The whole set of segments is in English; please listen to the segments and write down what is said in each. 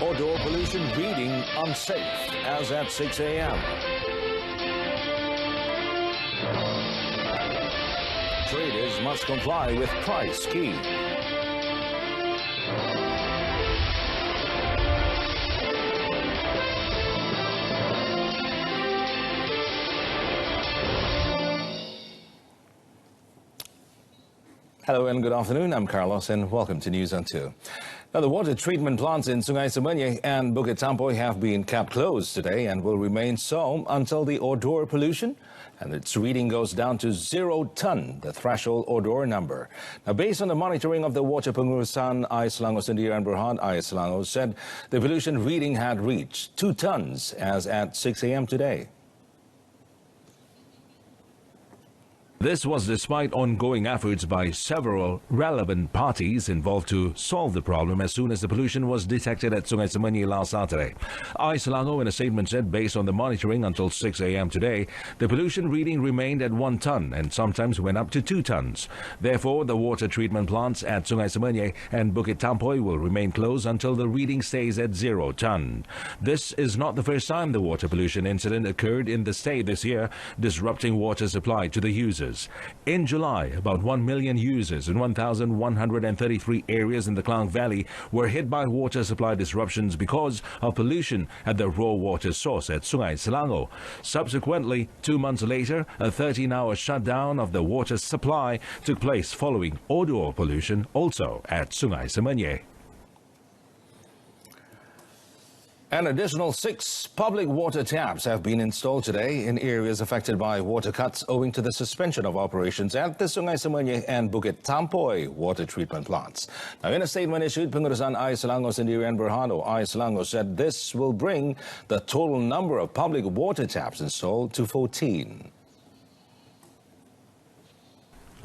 Odor pollution reading unsafe as at 6 a.m. Traders must comply with price key. Hello and good afternoon. I'm Carlos and welcome to News on 2. Now, the water treatment plants in Sungai Semenyih and Bukit Tampoy have been kept closed today and will remain so until the odor pollution and its reading goes down to 0 ton, the threshold odor number. Now, based on the monitoring of the Water Pengurusan Air Selangor Sendirian Berhad, Air Selangor said the pollution reading had reached 2 tons as at 6 a.m. today. This was despite ongoing efforts by several relevant parties involved to solve the problem as soon as the pollution was detected at Sungai Semenyih last Saturday. Air Selangor in a statement said based on the monitoring until 6 a.m. today, the pollution reading remained at 1 ton and sometimes went up to 2 tons. Therefore, the water treatment plants at Sungai Semenyih and Bukit Tampoy will remain closed until the reading stays at 0 ton. This is not the first time the water pollution incident occurred in the state this year, disrupting water supply to the users. In July, about 1 million users in 1,133 areas in the Klang Valley were hit by water supply disruptions because of pollution at the raw water source at Sungai Selangor. Subsequently, 2 months later, a 13-hour shutdown of the water supply took place following odor pollution also at Sungai Semenyih. An additional 6 public water taps have been installed today in areas affected by water cuts owing to the suspension of operations at the Sungai Semenyih and Bukit Tampoy water treatment plants. Now, in a statement issued, Pengurusan Air Selangor Sendirian Berhad, Air Selangor said this will bring the total number of public water taps installed to 14.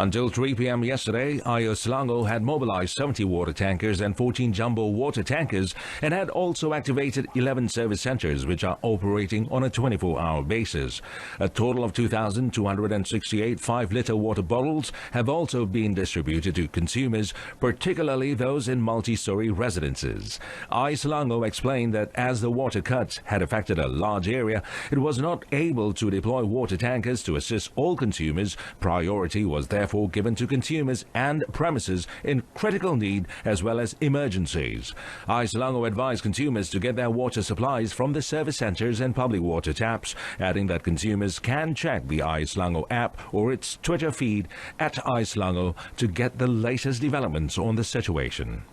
Until 3 p.m. yesterday, Air Selangor had mobilized 70 water tankers and 14 jumbo water tankers and had also activated 11 service centers which are operating on a 24-hour basis. A total of 2,268 5-liter water bottles have also been distributed to consumers, particularly those in multi-story residences. Air Selangor explained that as the water cuts had affected a large area, it was not able to deploy water tankers to assist all consumers. Priority was therefore given to consumers and premises in critical need as well as emergencies. Air Selangor advised consumers to get their water supplies from the service centers and public water taps, adding that consumers can check the Air Selangor app or its Twitter feed at Air Selangor to get the latest developments on the situation.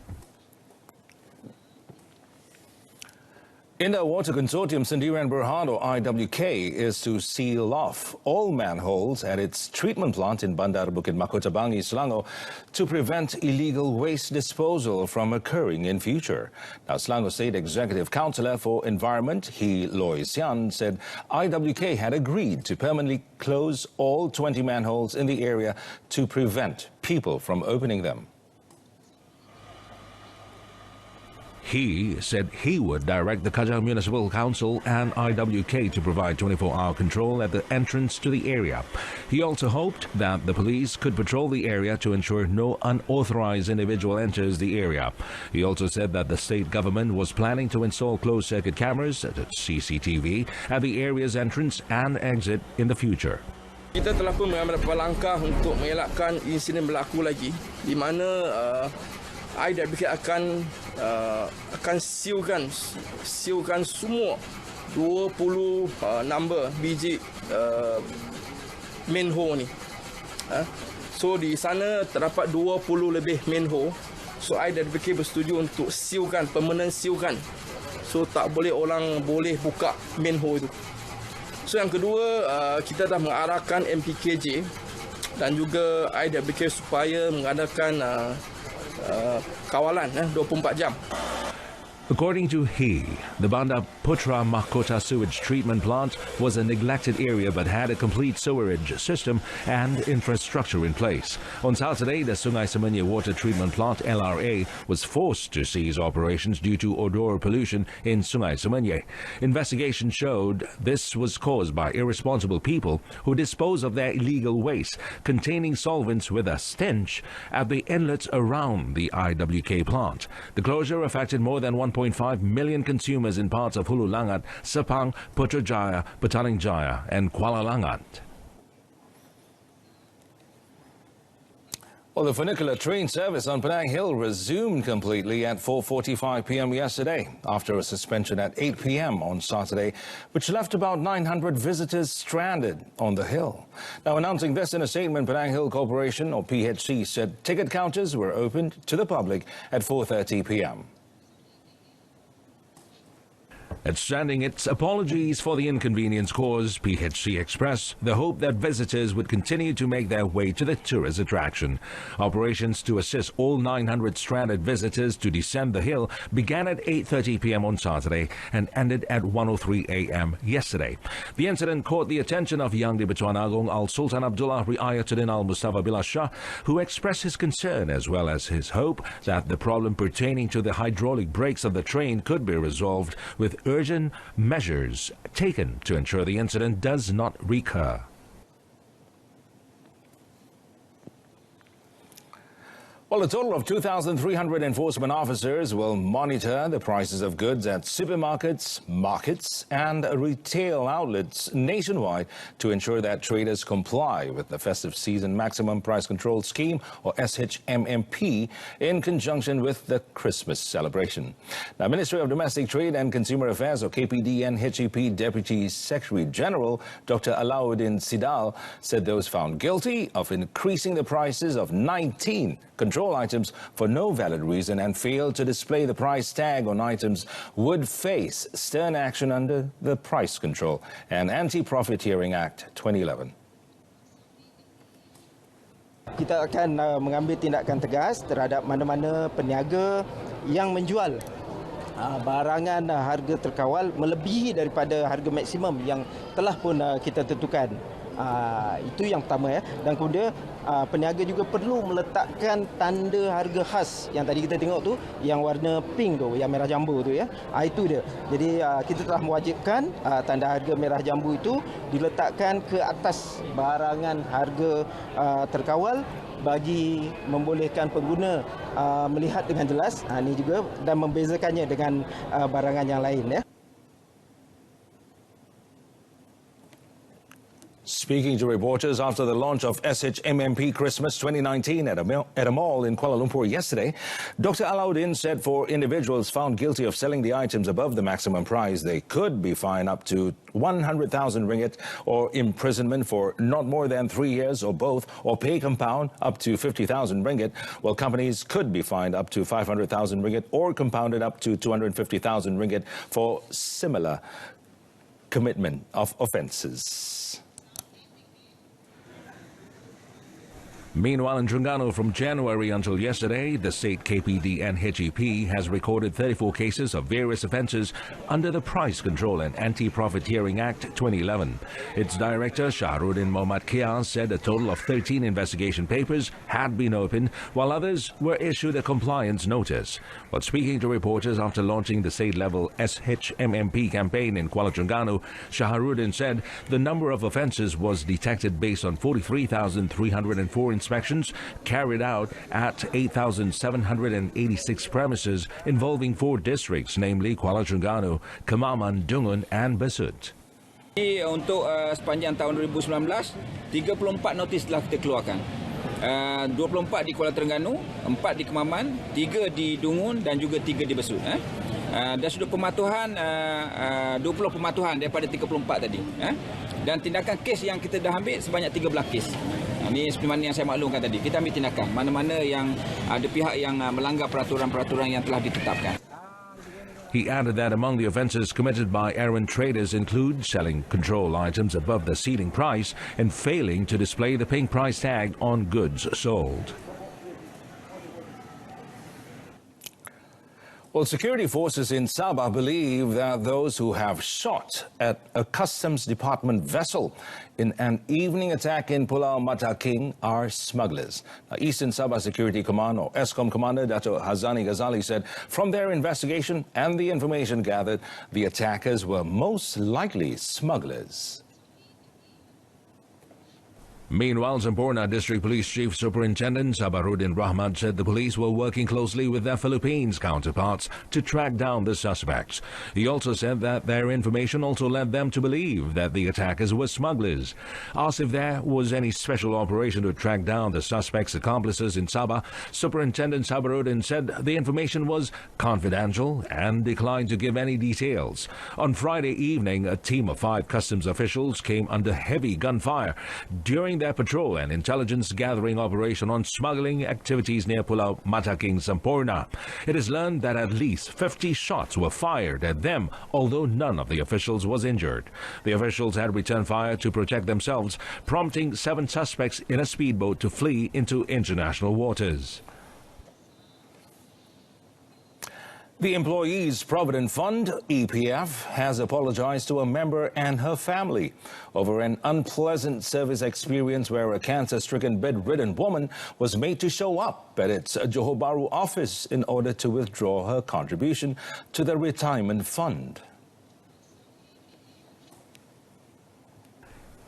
Indah Water Consortium Sendirian Berhad, IWK, is to seal off all manholes at its treatment plant in Bandar Bukit Mahkota Bangi, Selangor, to prevent illegal waste disposal from occurring in future. Now, Selangor State Executive Councillor for Environment, He Loy Sian, said IWK had agreed to permanently close all 20 manholes in the area to prevent people from opening them. He said he would direct the Kajang Municipal Council and IWK to provide 24-hour control at the entrance to the area. He also hoped that the police could patrol the area to ensure no unauthorized individual enters the area. He also said that the state government was planning to install closed-circuit cameras, CCTV, at the area's entrance and exit in the future. Kita telah pun mengambil beberapa langkah untuk mengelakkan insiden berlaku lagi, di mana IWK akan siukan semua 20 number biji manhole ni. So di sana terdapat 20 lebih manhole. So IWK bersetuju untuk siukan, permanent siukan. So tak boleh orang boleh buka manhole itu. So yang kedua, kita dah mengarahkan MPKJ dan juga IWK supaya mengadakan kawalan 24 jam. According to he, the Bandar Putra Mahkota sewage treatment plant was a neglected area but had a complete sewerage system and infrastructure in place. On Saturday, the Sungai Semenyih water treatment plant LRA was forced to cease operations due to odor pollution in Sungai Semenyih. Investigation showed this was caused by irresponsible people who dispose of their illegal waste containing solvents with a stench at the inlets around the IWK plant. The closure affected more than 1 1.5 million consumers in parts of Hulu Langat, Sepang, Putrajaya, Petaling Jaya, and Kuala Langat. Well, the funicular train service on Penang Hill resumed completely at 4:45 p.m. yesterday after a suspension at 8 p.m. on Saturday, which left about 900 visitors stranded on the hill. Now, announcing this in a statement, Penang Hill Corporation, or PHC, said ticket counters were opened to the public at 4:30 p.m. Extending its apologies for the inconvenience caused, PHC expressed the hope that visitors would continue to make their way to the tourist attraction. Operations to assist all 900 stranded visitors to descend the hill began at 8:30 p.m. on Saturday and ended at 1:03 a.m. yesterday. The incident caught the attention of Yang di-Pertuan Agong Al-Sultan Abdullah Riayatuddin Al-Mustafa Billah Shah, who expressed his concern as well as his hope that the problem pertaining to the hydraulic brakes of the train could be resolved with urgent measures taken to ensure the incident does not recur. Well, a total of 2,300 enforcement officers will monitor the prices of goods at supermarkets, markets and retail outlets nationwide to ensure that traders comply with the festive season maximum price control scheme, or SHMMP, in conjunction with the Christmas celebration. Now, Ministry of Domestic Trade and Consumer Affairs, or KPDN-HEP Deputy Secretary General Dr. Alauddin Sidal said those found guilty of increasing the prices of 19 control items for no valid reason and failed to display the price tag on items would face stern action under the Price Control and Anti-Profiteering Act 2011. Kita akan mengambil tindakan tegas terhadap mana-mana peniaga yang menjual barangan harga terkawal melebihi daripada harga maksimum yang telah pun kita tentukan. Itu yang pertama ya. Dan kemudian peniaga juga perlu meletakkan tanda harga khas yang tadi kita tengok tu, yang warna pink tu, yang merah jambu tu ya. Itu dia. Jadi kita telah mewajibkan tanda harga merah jambu itu diletakkan ke atas barangan harga terkawal bagi membolehkan pengguna melihat dengan jelas ini juga dan membezakannya dengan barangan yang lain ya. Speaking to reporters after the launch of SHMMP Christmas 2019 at a mall in Kuala Lumpur yesterday, Dr. Alauddin said for individuals found guilty of selling the items above the maximum price, they could be fined up to 100,000 ringgit or imprisonment for not more than 3 years or both, or pay compound up to 50,000 ringgit, while companies could be fined up to 500,000 ringgit or compounded up to 250,000 ringgit for similar commitment of offences. Meanwhile, in Terengganu, from January until yesterday, the state KPDN-HEP has recorded 34 cases of various offences under the Price Control and Anti-Profiteering Act 2011. Its director, Shahruddin Mohammad Kias, said a total of 13 investigation papers had been opened, while others were issued a compliance notice. While speaking to reporters after launching the state-level SHMMP campaign in Kuala Terengganu, Shahruddin said the number of offences was detected based on 43,304 inspections carried out at 8,786 premises involving 4 districts, namely Kuala Terengganu, Kemaman, Dungun and Besut. Untuk sepanjang tahun 2019, 34 notis telah kita keluarkan. 24 di Kuala Terengganu, 4 di Kemaman, 3 di Dungun dan juga 3 di Besut. Dan sudah pematuhan 20 pematuhan daripada 34 tadi. Dan tindakan kes yang kita dah ambil sebanyak 13 kes. Ini seperti mana yang saya maklumkan tadi. Kita ambil tindakan mana-mana yang ada pihak yang melanggar peraturan-peraturan yang telah ditetapkan. He added that among the offences committed by errant traders include selling control items above the ceiling price and failing to display the pink price tag on goods sold. Well, security forces in Sabah believe that those who have shot at a Customs Department vessel in an evening attack in Pulau Mata King are smugglers. Now, Eastern Sabah Security Command, or ESCOM Commander Dato' Hazani Ghazali, said from their investigation and the information gathered, the attackers were most likely smugglers. Meanwhile, Zamboanga District Police Chief Superintendent Sabaruddin Rahmat said the police were working closely with their Philippines counterparts to track down the suspects. He also said that their information also led them to believe that the attackers were smugglers. Asked if there was any special operation to track down the suspects' accomplices in Sabah, Superintendent Sabaruddin said the information was confidential and declined to give any details. On Friday evening, a team of 5 customs officials came under heavy gunfire during their patrol and intelligence gathering operation on smuggling activities near Pulau Mataking, Zamboanga. It is learned that at least 50 shots were fired at them, although none of the officials was injured. The officials had returned fire to protect themselves, prompting 7 suspects in a speedboat to flee into international waters. The Employees Provident Fund, EPF, has apologized to a member and her family over an unpleasant service experience where a cancer-stricken bedridden woman was made to show up at its Johor Bahru office in order to withdraw her contribution to the retirement fund.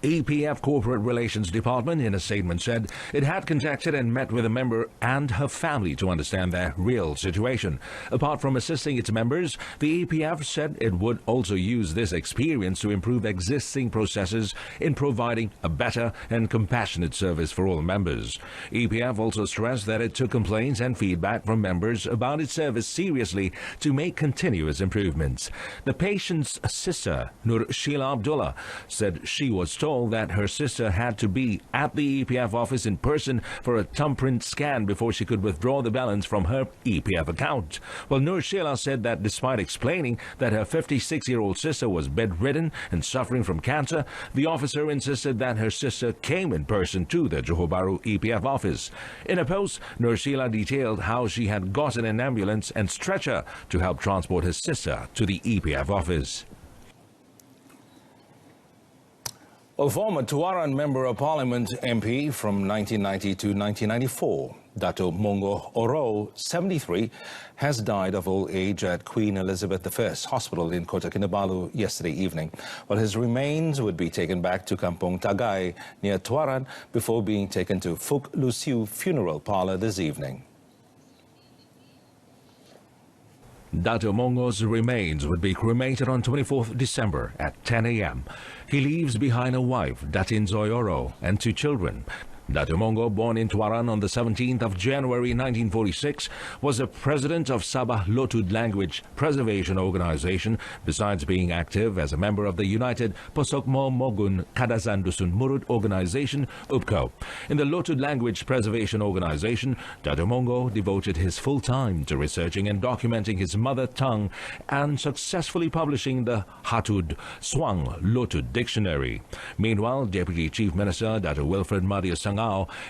EPF Corporate Relations Department in a statement said it had contacted and met with a member and her family to understand their real situation. Apart from assisting its members, the EPF said it would also use this experience to improve existing processes in providing a better and compassionate service for all members. EPF also stressed that it took complaints and feedback from members about its service seriously to make continuous improvements. The patient's sister, Nur Sheila Abdullah, said she was told that her sister had to be at the EPF office in person for a thumbprint scan before she could withdraw the balance from her EPF account. Well, Nur Sheila said that despite explaining that her 56-year-old sister was bedridden and suffering from cancer, the officer insisted that her sister came in person to the Johor Bahru EPF office. In a post, Nur Sheila detailed how she had gotten an ambulance and stretcher to help transport her sister to the EPF office. A former Tuaran Member of Parliament MP from 1990 to 1994, Dato' Mongo Oro, 73, has died of old age at Queen Elizabeth I Hospital in Kota Kinabalu yesterday evening. Well, his remains would be taken back to Kampung Tagai near Tuaran before being taken to Fuk Lusiu Funeral Parlour this evening. Dato' Mongo's remains would be cremated on 24th December at 10 a.m. He leaves behind a wife, Datin Zoyoro, and 2 children. Dato' Mongo, born in Tuaran on the 17th of January 1946, was the president of Sabah Lotud Language Preservation Organization, besides being active as a member of the United Posokmo Mogun Kadazan Dusun Murut Organization, UPCO. In the Lotud Language Preservation Organization, Dato' Mongo devoted his full time to researching and documenting his mother tongue and successfully publishing the Hatud Swang Lotud Dictionary. Meanwhile, Deputy Chief Minister Dato' Wilfred Madia Sangao,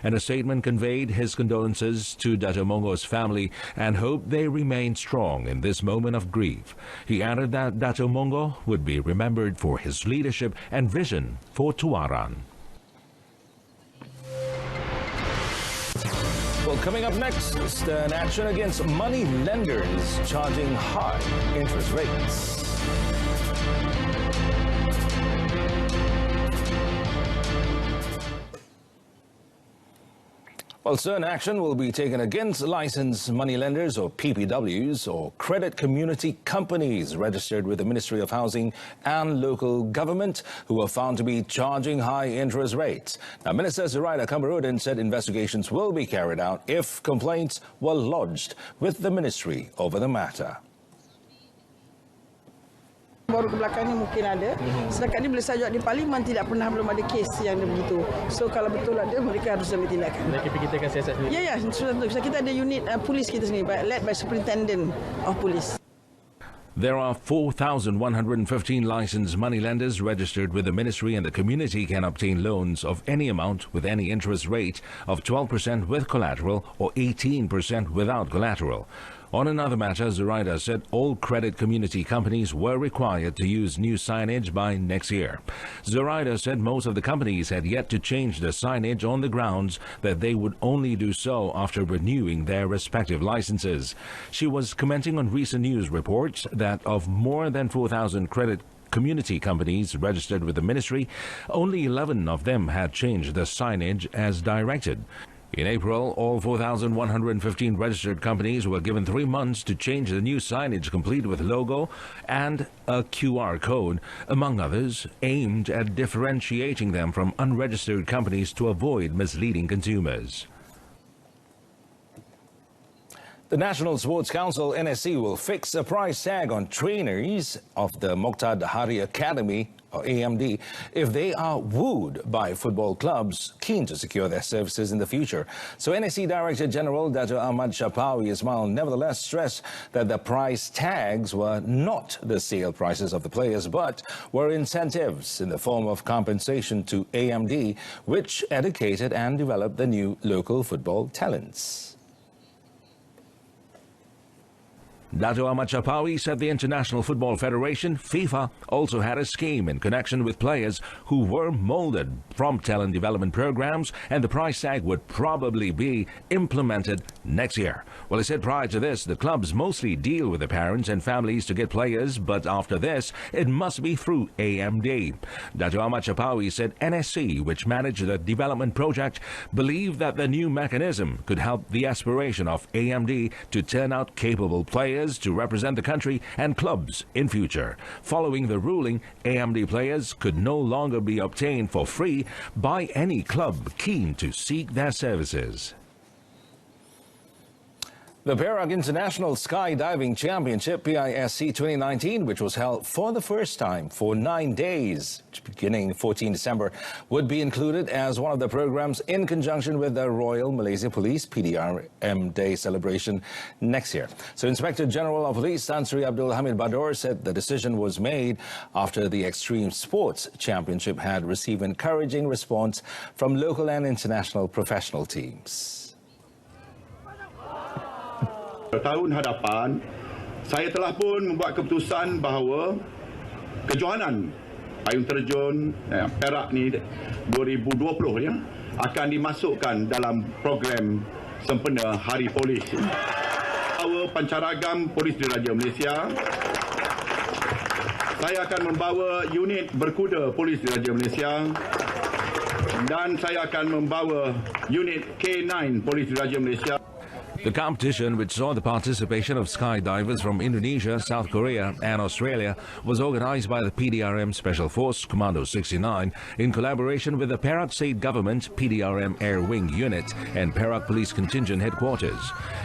and a statement conveyed his condolences to Dato' Mongo's family and hoped they remain strong in this moment of grief. He added that Dato' Mongo would be remembered for his leadership and vision for Tuaran. Well, coming up next, stern action against money lenders charging high interest rates. Well, stern action will be taken against licensed moneylenders or PPWs or credit community companies registered with the Ministry of Housing and Local Government who are found to be charging high interest rates. Now, Minister Zuraida Kamarudin said investigations will be carried out if complaints were lodged with the ministry over the matter. Baru ke belakang ni mungkin ada. Setakat ni bila saya di Parlimen belum ada kes yang begitu. So kalau betul ada, mereka harus ambil tindakan. Mereka kita akan siasat sendiri. Ya, sudah. Kita ada unit polis kita sendiri, led by Superintendent of Police. There are 4,115 licensed moneylenders registered with the ministry, and the community can obtain loans of any amount with any interest rate of 12% with collateral or 18% without collateral. On another matter, Zuraida said all credit community companies were required to use new signage by next year. Zuraida said most of the companies had yet to change the signage on the grounds that they would only do so after renewing their respective licenses. She was commenting on recent news reports that of more than 4,000 credit community companies registered with the ministry. Only 11 of them had changed the signage as directed. In April, all 4,115 registered companies were given 3 months to change the new signage, complete with logo and a QR code, among others, aimed at differentiating them from unregistered companies to avoid misleading consumers. The National Sports Council, NSC, will fix a price tag on trainees of the Mokhtar Dahari Academy, or AMD, if they are wooed by football clubs keen to secure their services in the future. So NSC Director General Dr. Ahmad Shapawi Ismail nevertheless stressed that the price tags were not the sale prices of the players, but were incentives in the form of compensation to AMD, which educated and developed the new local football talents. Dato' Ahmad Shapawi said the International Football Federation, FIFA, also had a scheme in connection with players who were molded from talent development programs, and the price tag would probably be implemented next year. Well, he said prior to this, the clubs mostly deal with the parents and families to get players, but after this, it must be through AMD. Dato' Ahmad Shapawi said NSC, which managed the development project, believed that the new mechanism could help the aspiration of AMD to turn out capable players to represent the country and clubs in future. Following the ruling, AMD players could no longer be obtained for free by any club keen to seek their services. The Perak International Skydiving Championship, PISC 2019, which was held for the first time for 9 days, beginning 14 December, would be included as one of the programs in conjunction with the Royal Malaysia Police PDRM Day celebration next year. So Inspector General of Police Tan Sri Abdul Hamid Bador said the decision was made after the Extreme Sports Championship had received encouraging response from local and international professional teams. Tahun hadapan, saya telah pun membuat keputusan bahawa kejohanan payung terjun Perak ni 2020 ya akan dimasukkan dalam program sempena Hari Polis. Bahawa Pancaragam Polis Diraja Malaysia, saya akan membawa unit berkuda Polis Diraja Malaysia, dan saya akan membawa unit K9 Polis Diraja Malaysia. The competition, which saw the participation of skydivers from Indonesia, South Korea and Australia, was organized by the PDRM Special Force Commando 69 in collaboration with the Perak State Government PDRM Air Wing Unit and Perak Police Contingent Headquarters.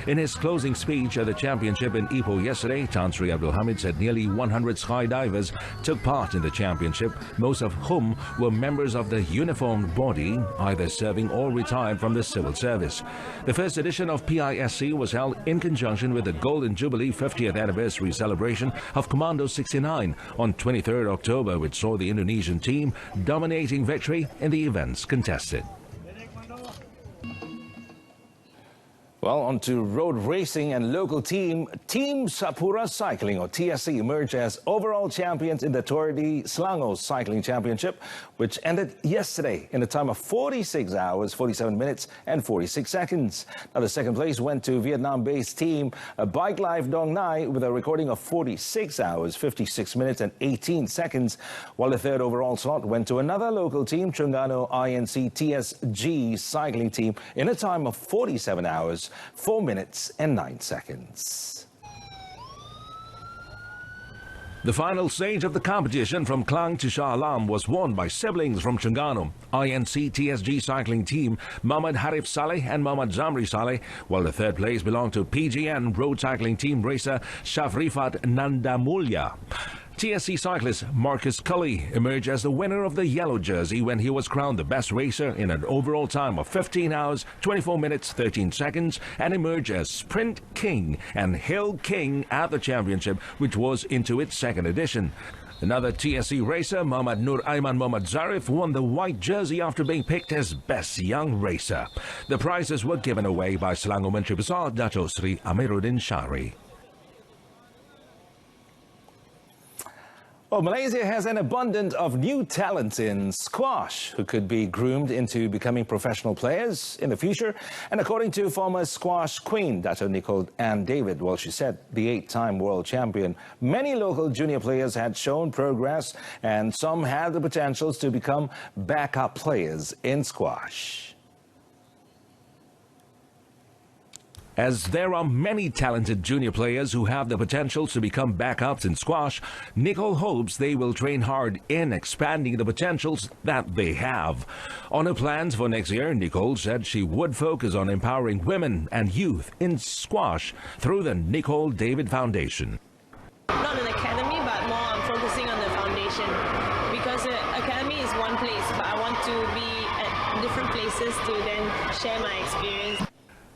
In his closing speech at the championship in Ipoh yesterday, Tan Sri Abdul Hamid said nearly 100 skydivers took part in the championship, most of whom were members of the uniformed body, either serving or retired from the civil service. The first edition of PISC was held in conjunction with the Golden Jubilee 50th anniversary celebration of Commando 69 on 23rd October, which saw the Indonesian team dominating victory in the events contested. Well, on to road racing and local team. Team Sapura Cycling, or TSC, emerged as overall champions in the Tour de Selangor Cycling Championship, which ended yesterday in a time of 46 hours, 47 minutes and 46 seconds. Now, the second place went to Vietnam-based team Bike Life Dong Nai with a recording of 46 hours, 56 minutes and 18 seconds, while the third overall slot went to another local team, Terengganu INC TSG Cycling Team, in a time of 47 hours, 4 minutes and 9 seconds. The final stage of the competition from Klang to Shah Alam was won by siblings from Terengganu, INC TSG Cycling Team, Muhammad Harif Saleh and Muhammad Zamri Saleh, while the third place belonged to PGN Road Cycling Team racer Shafrifat Nandamulya. TSC cyclist Marcus Cully emerged as the winner of the yellow jersey when he was crowned the best racer in an overall time of 15 hours, 24 minutes, 13 seconds, and emerged as Sprint King and Hill King at the championship, which was into its second edition. Another TSC racer, Muhammad Nur Aiman Muhammad Zarif, won the white jersey after being picked as Best Young Racer. The prizes were given away by Selangor Menteri Besar Dato' Sri Amiruddin Shari. Well, Malaysia has an abundance of new talent in squash who could be groomed into becoming professional players in the future. And according to former squash queen, Dato' Nicole Ann David, well, she said the 8-time world champion, many local junior players had shown progress and some had the potentials to become backup players in squash. As there are many talented junior players who have the potential to become backups in squash, Nicole hopes they will train hard in expanding the potentials that they have. On her plans for next year, Nicole said she would focus on empowering women and youth in squash through the Nicole David Foundation. Not an academy, but more I'm focusing on the foundation, because the academy is one place, but I want to be at different places to then share my experience.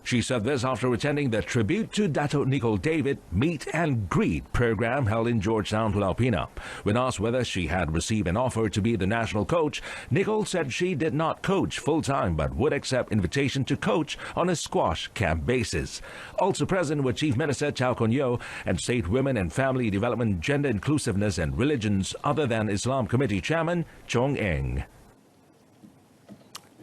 She said this after attending the Tribute to Dato' Nicole David Meet and Greet program held in Georgetown, Pulau Pinang. When asked whether she had received an offer to be the national coach, Nicole said she did not coach full-time but would accept invitation to coach on a squash camp basis. Also present were Chief Minister Chow Kon Yeow and State Women and Family Development, Gender Inclusiveness and Religions Other Than Islam Committee Chairman Chong Eng.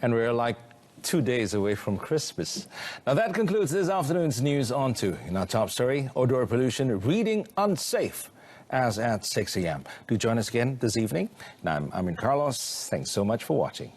And we're like 2 days away from Christmas. Now that concludes this afternoon's news on 2. In our top story, odor pollution, reading unsafe as at 6 a.m. Do join us again this evening. And I'm Amin Carlos. Thanks so much for watching.